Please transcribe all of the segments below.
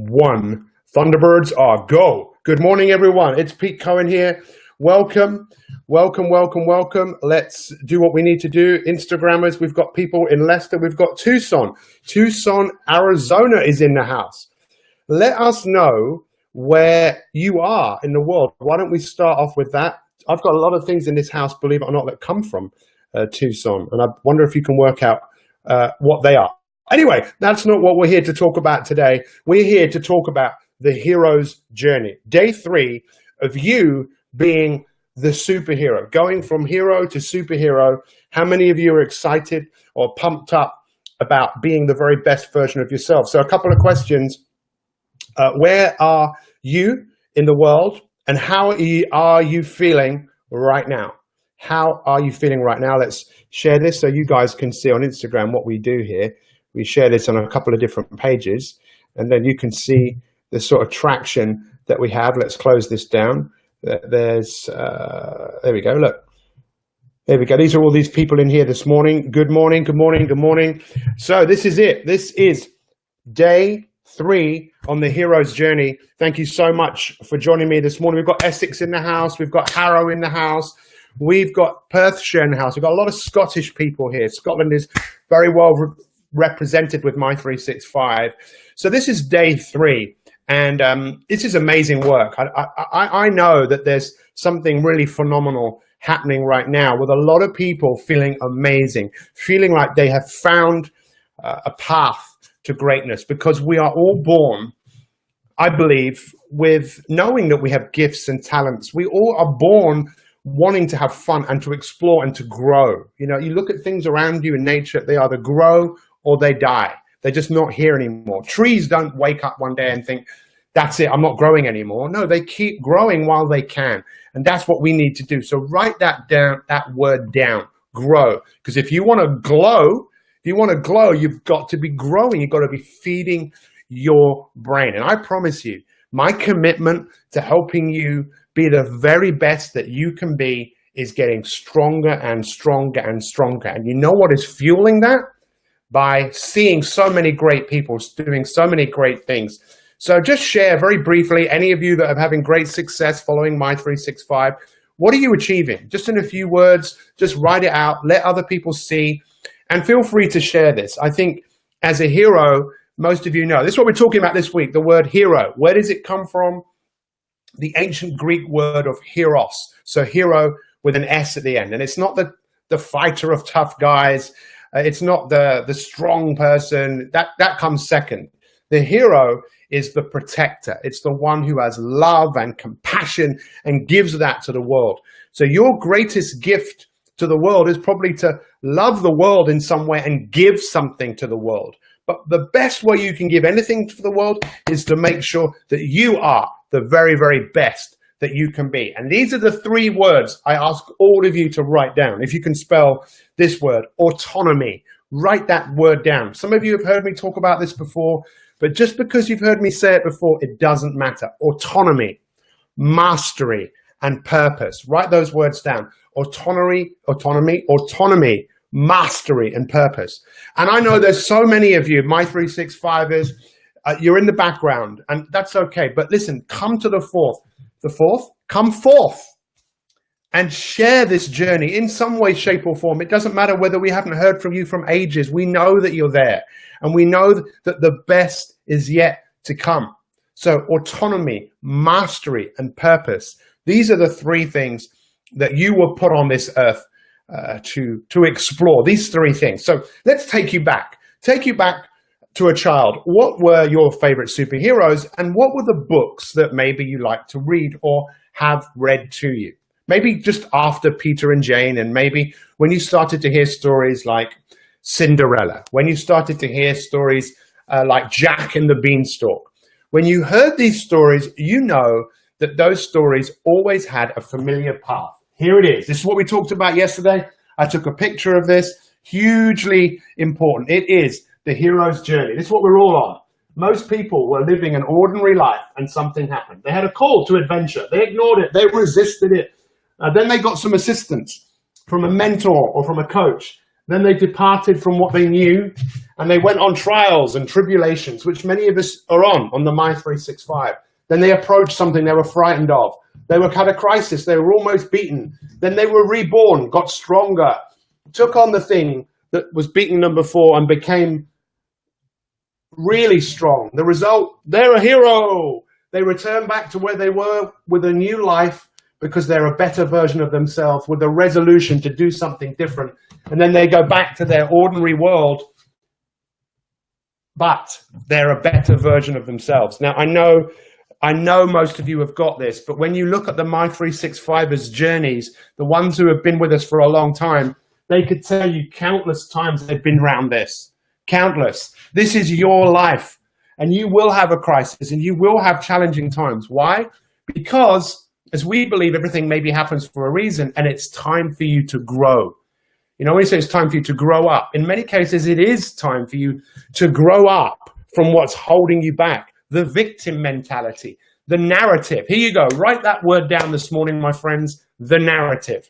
1. Thunderbirds are go. Good morning, everyone. It's Pete Cohen here. Welcome. Let's do what we need to do. Instagrammers, we've got people in Leicester. We've got Tucson. Tucson, Arizona is in the house. Let us know where you are in the world. Why don't we start off with that? I've got a lot of things in this house, believe it or not, that come from Tucson. And I wonder if you can work out what they are. Anyway, that's not what we're here to talk about today. We're here to talk about the hero's journey. Day 3 of you being the superhero, going from hero to superhero. How many of you are excited or pumped up about being the very best version of yourself? So a couple of questions. Where are you in the world, and how are you feeling right now? How are you feeling right now? Let's share this so you guys can see on Instagram what we do here. We share this on a couple of different pages, and then you can see the sort of traction that we have. Let's close this down. There we go. Look, there we go. These are all these people in here this morning. Good morning. So this is it. This is day 3 on the hero's journey. Thank you so much for joining me this morning. We've got Essex in the house. We've got Harrow in the house. We've got Perthshire in the house. We've got a lot of Scottish people here. Scotland is very well represented with My 365. So this is day 3, and this is amazing work. I know that there's something really phenomenal happening right now with a lot of people feeling amazing, feeling like they have found a path to greatness, because we are all born, I believe, with knowing that we have gifts and talents. We all are born wanting to have fun and to explore and to grow. You know, you look at things around you in nature, they either grow or they die. They're just not here anymore. Trees don't wake up one day and think, that's it, I'm not growing anymore. No, they keep growing while they can. And that's what we need to do. So write that down, that word down, grow. Because if you want to glow, you've got to be growing. You've got to be feeding your brain. And I promise you, my commitment to helping you be the very best that you can be is getting stronger and stronger and stronger. And you know what is fueling that? By seeing so many great people doing so many great things. So just share very briefly, any of you that are having great success following My 365, what are you achieving? Just in a few words, just write it out, let other people see, and feel free to share this. I think as a hero, most of you know, this is what we're talking about this week, the word hero. Where does it come from? The ancient Greek word of heros. So hero with an S at the end. And it's not the fighter of tough guys. It's not the strong person. That comes second. The hero is the protector. It's the one who has love and compassion and gives that to the world. So your greatest gift to the world is probably to love the world in some way and give something to the world. But the best way you can give anything to the world is to make sure that you are the very, very best that you can be. And these are the 3 words I ask all of you to write down. If you can spell this word, autonomy, write that word down. Some of you have heard me talk about this before, but just because you've heard me say it before, it doesn't matter. Autonomy, mastery, and purpose. Write those words down. Autonomy, mastery, and purpose. And I know there's so many of you, My 365ers, you're in the background, and that's okay. But listen, come to the fourth. Come forth and share this journey in some way, shape, or form. It doesn't matter whether we haven't heard from you from ages. We know that you're there, and we know that the best is yet to come. So autonomy, mastery, and purpose. These are the 3 things that you were put on this earth to explore. These 3 things. So let's take you back to a child. What were your favorite superheroes, and what were the books that maybe you like to read or have read to you? Maybe just after Peter and Jane, and maybe when you started to hear stories like Cinderella, when you started to hear stories like Jack and the Beanstalk. When you heard these stories, you know that those stories always had a familiar path. Here it is. This is what we talked about yesterday. I took a picture of this. Hugely important. It is the hero's journey. This is what we're all on. Most people were living an ordinary life and something happened. They had a call to adventure. They ignored it. They resisted it. Then they got some assistance from a mentor or from a coach. Then they departed from what they knew, and they went on trials and tribulations, which many of us are on the My 365. Then they approached something they were frightened of. They had a crisis. They were almost beaten. Then they were reborn, got stronger, took on the thing that was beating them before and became really strong. The result, they're a hero. They return back to where they were with a new life because they're a better version of themselves with a resolution to do something different. And then they go back to their ordinary world, but they're a better version of themselves. Now, I know most of you have got this, but when you look at the My 365ers' journeys, the ones who have been with us for a long time, they could tell you countless times they've been around this. Countless. This is your life. And you will have a crisis and you will have challenging times. Why? Because as we believe everything maybe happens for a reason, and it's time for you to grow. You know, when we say it's time for you to grow up, in many cases it is time for you to grow up from what's holding you back. The victim mentality, the narrative. Here you go. Write that word down this morning, my friends, the narrative.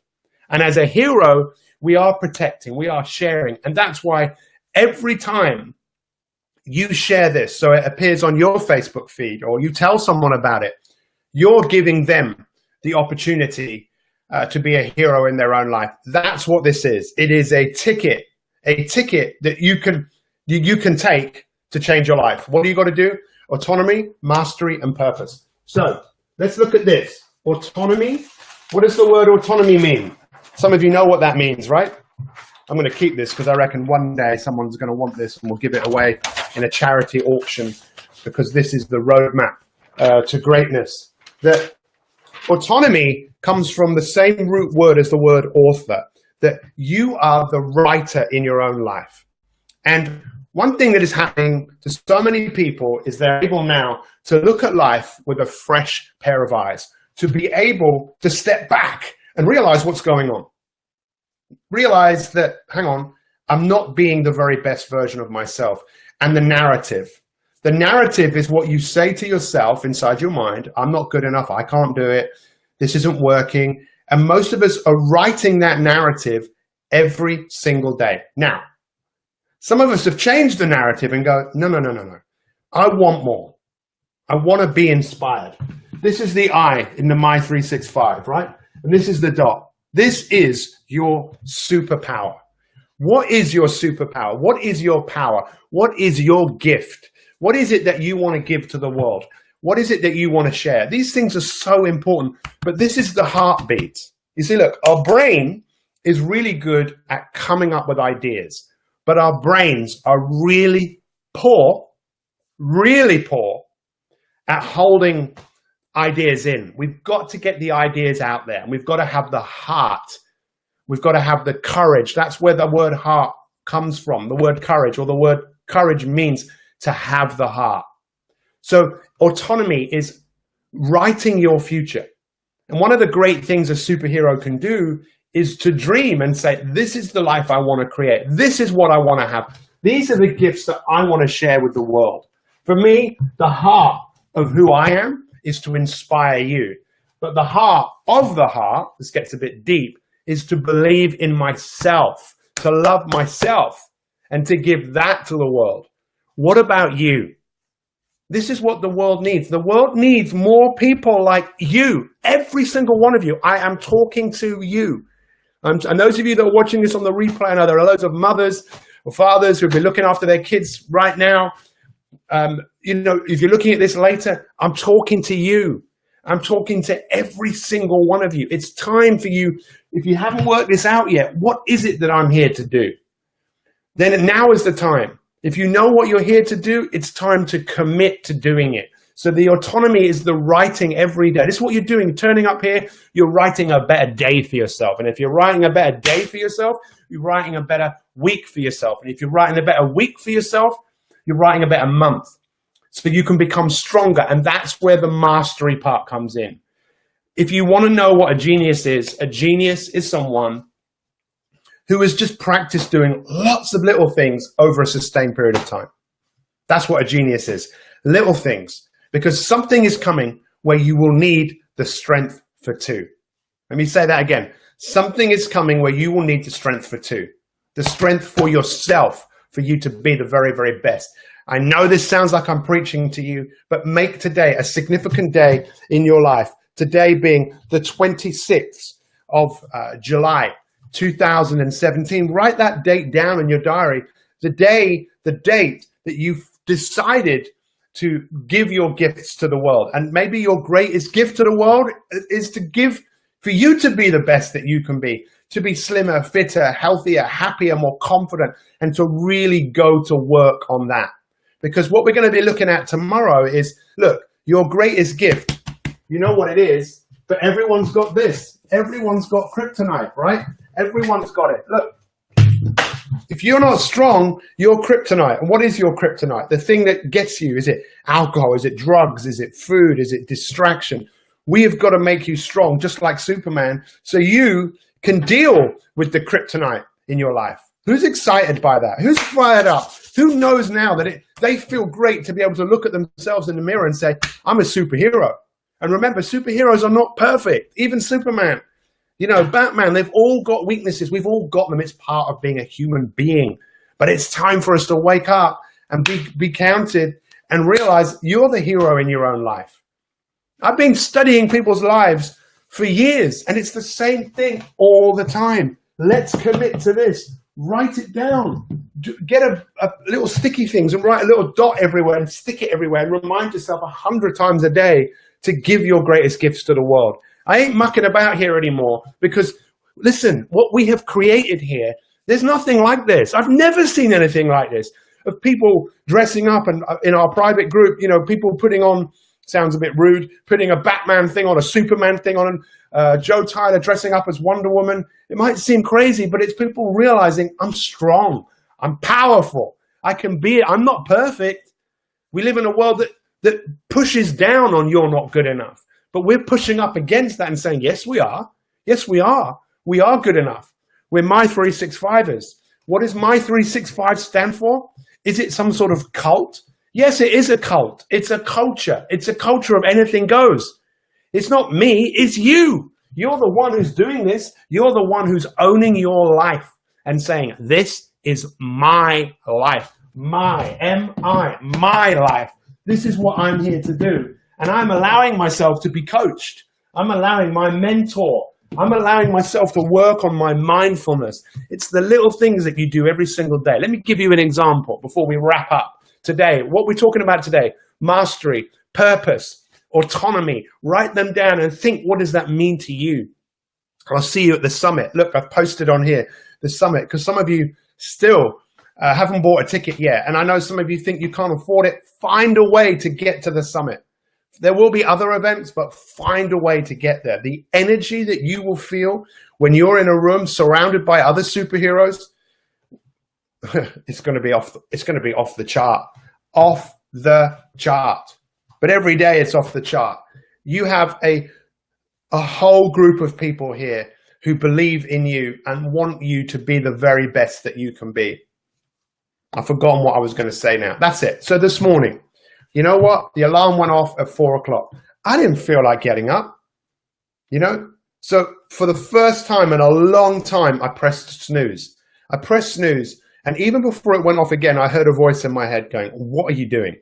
And as a hero, we are protecting, we are sharing. And that's why every time you share this, so it appears on your Facebook feed or you tell someone about it, you're giving them the opportunity to be a hero in their own life. That's what this is. It is a ticket that you can take to change your life. What do you got to do? Autonomy, mastery, and purpose. So let's look at this. Autonomy. What does the word autonomy mean? Some of you know what that means, right? I'm going to keep this because I reckon one day someone's going to want this and we'll give it away in a charity auction because this is the roadmap to greatness. That autonomy comes from the same root word as the word author, that you are the writer in your own life. And one thing that is happening to so many people is they're able now to look at life with a fresh pair of eyes, to be able to step back and realize what's going on. Realize that, hang on, I'm not being the very best version of myself. And the narrative is what you say to yourself inside your mind. I'm not good enough. I can't do it. This isn't working. And most of us are writing that narrative every single day. Now, some of us have changed the narrative and go, no. I want more. I want to be inspired. This is the I in the My 365, right? And this is the dot. This is your superpower. What is your superpower? What is your power? What is your gift? What is it that you want to give to the world? What is it that you want to share? These things are so important, but this is the heartbeat. You see, look, our brain is really good at coming up with ideas, but our brains are really poor at holding ideas in. We've got to get the ideas out there, and we've got to have the heart. We've got to have the courage. That's where the word heart comes from, the word courage, or the word courage means to have the heart. So autonomy is writing your future. And one of the great things a superhero can do is to dream and say, this is the life I want to create. This is what I want to have. These are the gifts that I want to share with the world. For me, the heart of who I am is to inspire you. But the heart of the heart, this gets a bit deep, is to believe in myself, to love myself, and to give that to the world. What about you? This is what the world needs. The world needs more people like you, every single one of you. I am talking to you. And those of you that are watching this on the replay, I know there are loads of mothers or fathers who'll be looking after their kids right now. If you're looking at this later, I'm talking to you. I'm talking to every single one of you. It's time for you. If you haven't worked this out yet, what is it that I'm here to do? Then now is the time. If you know what you're here to do, it's time to commit to doing it. So the autonomy is the writing every day. This is what you're doing. Turning up here, you're writing a better day for yourself. And if you're writing a better day for yourself, you're writing a better week for yourself. And if you're writing a better week for yourself, you're writing a better month. So you can become stronger. And that's where the mastery part comes in. If you want to know what a genius is someone who has just practiced doing lots of little things over a sustained period of time. That's what a genius is. Little things. Because something is coming where you will need the strength for two. Let me say that again. Something is coming where you will need the strength for two. the strength for yourself, for you to be the very, very best. I know this sounds like I'm preaching to you, but make today a significant day in your life. Today being the 26th of July, 2017. Write that date down in your diary. The date that you've decided to give your gifts to the world. And maybe your greatest gift to the world is to give, for you to be the best that you can be, to be slimmer, fitter, healthier, happier, more confident, and to really go to work on that. Because what we're going to be looking at tomorrow is, look, your greatest gift, you know what it is, but everyone's got this. Everyone's got kryptonite, right? Everyone's got it. Look, if you're not strong, you're kryptonite. And what is your kryptonite? The thing that gets you, is it alcohol? Is it drugs? Is it food? Is it distraction? We have got to make you strong, just like Superman, so you can deal with the kryptonite in your life. Who's excited by that? Who's fired up? Who knows now that they feel great to be able to look at themselves in the mirror and say, I'm a superhero. And remember, superheroes are not perfect. Even Superman, you know, Batman, they've all got weaknesses. We've all got them. It's part of being a human being. But it's time for us to wake up and be counted and realize you're the hero in your own life. I've been studying people's lives for years, and it's the same thing all the time. Let's commit to this. Write it down. Get a little sticky things and write a little dot everywhere and stick it everywhere and remind yourself 100 times a day to give your greatest gifts to the world. I ain't mucking about here anymore because, listen, what we have created here, there's nothing like this. I've never seen anything like this, of people dressing up and in our private group, you know, people putting on, sounds a bit rude, putting a Batman thing on, a Superman thing on, Joe Tyler dressing up as Wonder Woman. It might seem crazy, but it's people realizing I'm strong, I'm powerful, I can be it. I'm not perfect. We live in a world that pushes down on you're not good enough. But we're pushing up against that and saying, yes, we are. Yes, we are. We are good enough. We're My 365ers. What does My 365 stand for? Is it some sort of cult? Yes, it is a cult. It's a culture. It's a culture of anything goes. It's not me, it's you. You're the one who's doing this. You're the one who's owning your life and saying, this is my life. My life. This is what I'm here to do. And I'm allowing myself to be coached. I'm allowing my mentor. I'm allowing myself to work on my mindfulness. It's the little things that you do every single day. Let me give you an example before we wrap up today. What we're talking about today, mastery, purpose, autonomy. Write them down and think, what does that mean to you? I'll see you at the summit. Look, I've posted on here the summit because some of you still haven't bought a ticket yet. And I know some of you think you can't afford it. Find a way to get to the summit. There will be other events, but find a way to get there. The energy that you will feel when you're in a room surrounded by other superheroes, it's going to be off the chart. Off the chart. But every day it's off the chart. You have a whole group of people here who believe in you and want you to be the very best that you can be. I've forgotten what I was going to say now. That's it. So this morning, you know what? The alarm went off at 4 o'clock. I didn't feel like getting up, you know? So for the first time in a long time, I pressed snooze. I pressed snooze. And even before it went off again, I heard a voice in my head going, what are you doing?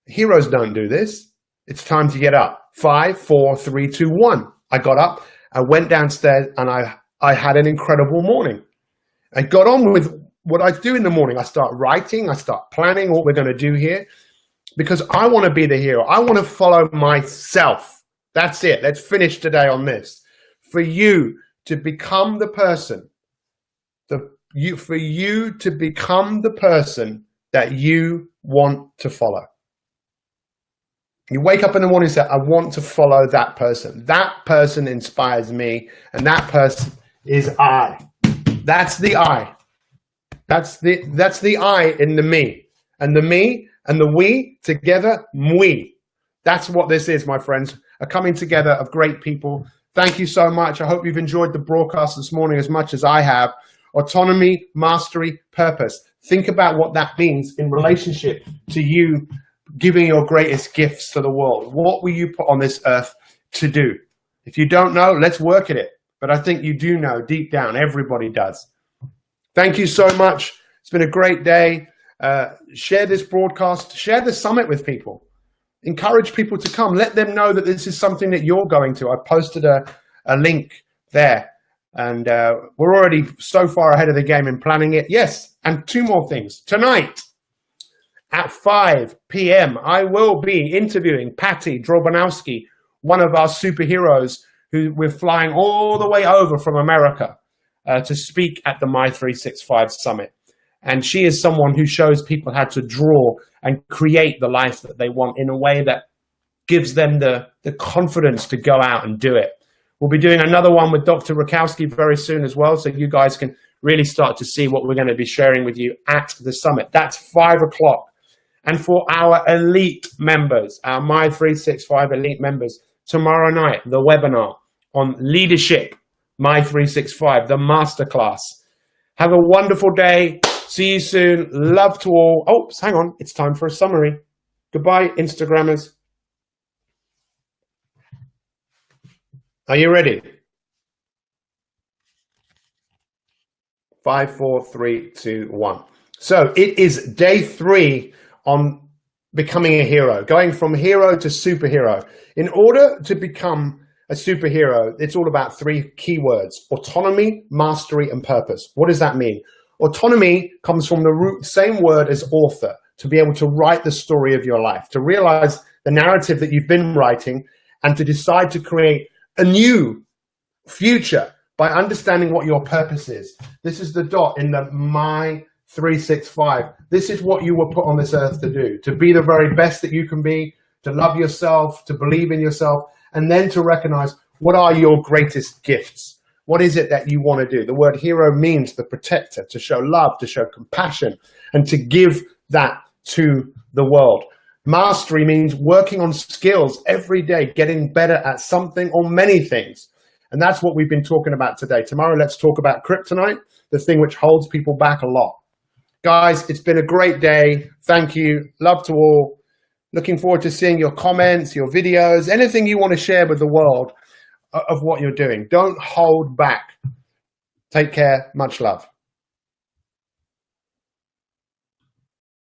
Heroes don't do this. It's time to get up. 5, 4, 3, 2, 1. I got up, I went downstairs, and I had an incredible morning. I got on with what I do in the morning. I start writing, I start planning what we're going to do here because I want to be the hero. I want to follow myself. That's it. Let's finish today on this. For you to become the person, for you to become the person that you want to follow. You wake up in the morning and say, I want to follow that person. That person inspires me, and that person is I. That's the I. That's the I in the me. And the me and the we together, we. That's what this is, my friends. A coming together of great people. Thank you so much. I hope you've enjoyed the broadcast this morning as much as I have. Autonomy, mastery, purpose. Think about what that means in relationship to you giving your greatest gifts to the world. What will you put on this earth to do? If you don't know, let's work at it. But I think you do know deep down, everybody does. Thank you so much. It's been a great day. Share this broadcast. Share the summit with people. Encourage people to come. Let them know that this is something that you're going to. I posted a link there. And we're already so far ahead of the game in planning it. Yes, and two more things. Tonight at 5 p.m., I will be interviewing Patty Drobanowski, one of our superheroes who we're flying all the way over from America to speak at the My365 Summit. And she is someone who shows people how to draw and create the life that they want in a way that gives them the confidence to go out and do it. We'll be doing another one with Dr. Rakowski very soon as well, so you guys can really start to see what we're going to be sharing with you at the summit. That's 5 o'clock. And for our elite members, our My365 elite members, tomorrow night, the webinar on leadership, My365, the masterclass. Have a wonderful day. See you soon. Love to all. Oh, hang on. It's time for a summary. Goodbye, Instagrammers. Are you ready? 5, 4, 3, 2, 1. So it is day 3 on becoming a hero, going from hero to superhero. In order to become a superhero, it's all about 3 key words: autonomy, mastery, and purpose. What does that mean? Autonomy comes from the same word as author, to be able to write the story of your life, to realize the narrative that you've been writing, and to decide to create a new future by understanding what your purpose is. This is the dot in the My365. This is what you were put on this earth to do, to be the very best that you can be, to love yourself, to believe in yourself, and then to recognize what are your greatest gifts. What is it that you want to do? The word hero means the protector, to show love, to show compassion, and to give that to the world. Mastery means working on skills every day, getting better at something or many things. And that's what we've been talking about today. Tomorrow, let's talk about kryptonite, the thing which holds people back a lot. Guys, it's been a great day. Thank you. Love to all. Looking forward to seeing your comments, your videos, anything you want to share with the world of what you're doing. Don't hold back. Take care. Much love.